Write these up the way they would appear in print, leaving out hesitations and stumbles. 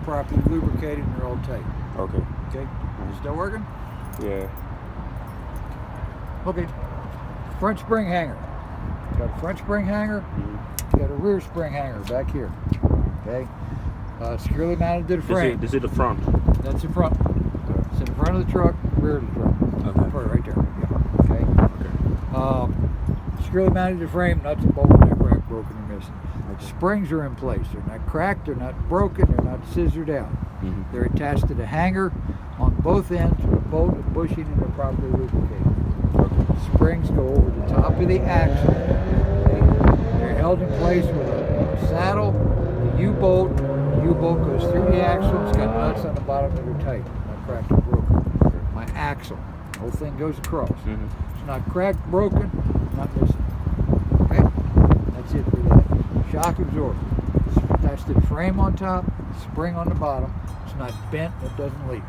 properly lubricated and they're all tight. Okay. Okay, still working? Yeah. Okay, front spring hanger. Got a front spring hanger, got a rear spring hanger back here. Okay, securely mounted to the frame. This is the front. That's the front. It's in the front of the truck, rear of the truck. Okay. Part right there. Yeah. Okay. Securely mounted to the frame, nuts and bolts not cracked, broken, or missing. Springs are in place. They're not cracked, they're not broken, they're not scissored out. They're attached to the hanger on both ends with a bolt and bushing, and they're properly lubricated. Springs go over the top of the axle. They're held in place with a saddle, a U-bolt. The U-bolt goes through the axle. It's got nuts on the bottom that are tight, not cracked or broken. My axle, the whole thing goes across. It's not cracked, broken, not missing. Okay, that's it for that. Shock absorber. It's attached to the frame on top, spring on the bottom. It's not bent, it doesn't leak.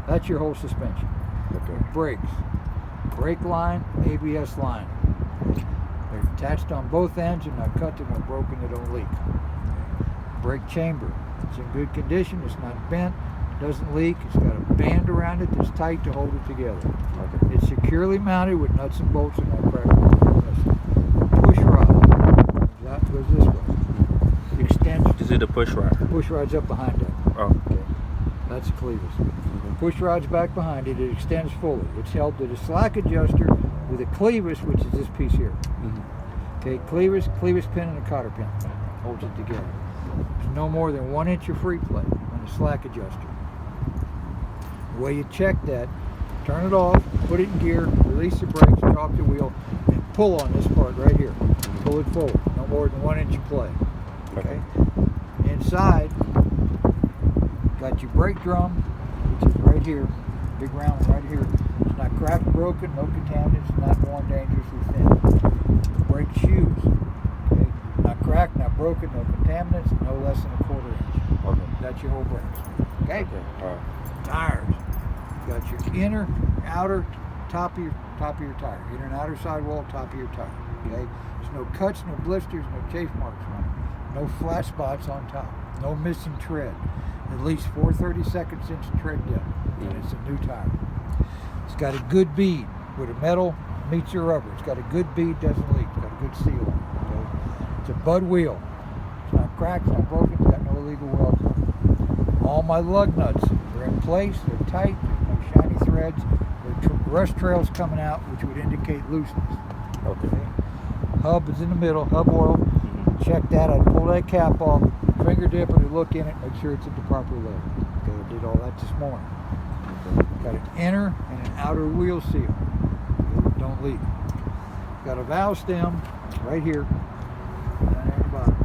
That's your whole suspension. Okay. Brakes. Brake line, ABS line. They're attached on both ends, they're not cut, they're not broken, they don't leak. Brake chamber. It's in good condition, it's not bent, it doesn't leak, it's got a band around it that's tight to hold it together. Okay. It's securely mounted with nuts and bolts and not cracked. Push rod. That goes this way. Extends. This is the push rod. Push rod's up behind that. Oh. Okay. That's the clevis. Push rod's back behind it. It extends fully. It's held to the slack adjuster with a clevis, which is this piece here. Okay, clevis pin, and a cotter pin holds it together. There's no more than 1 inch of free play on the slack adjuster. The way you check that, turn it off, put it in gear, release the brakes, drop the wheel, and pull on this part right here. Pull it forward. No more than 1 inch of play. Okay. Inside, got your brake drum, which is right here, big round one right here. It's not cracked, broken, no contaminants, not worn dangerously thin. Brake shoes, okay, not cracked, not broken, no contaminants, no less than 1/4 inch. Okay. That's your whole brakes. Okay. Okay. All right. Tires, you got your inner, outer, top of your tire, inner and outer sidewall, top of your tire. Okay. There's no cuts, no blisters, no chafe marks on it, no flat spots on top, no missing tread. At least 4/32 inch tread depth, and it's a new tire. It's got a good bead where the metal meets your rubber. It's got a good bead, doesn't leak. It's got a good seal on it. Okay? It's a Bud wheel. It's not cracked, it's not broken, it's got no illegal welds on it. All my lug nuts are in place, they're tight, there's no shiny threads. There are rust trails coming out, which would indicate looseness. Okay. Hub is in the middle, hub oil. Check that, I'd pull that cap off, finger dip it, look in it, make sure it's at the proper level. Okay, I did all that this morning. Got an inner and an outer wheel seal. Don't leak. Got a valve stem right here. Down there at the bottom.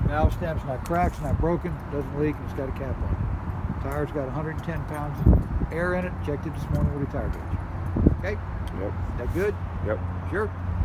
Valve stem's not cracked, it's not broken, doesn't leak, and it's got a cap on it. Tire's got 110 pounds of air in it. Checked it this morning with a tire gauge. Okay? Yep. That good? Yep. Sure?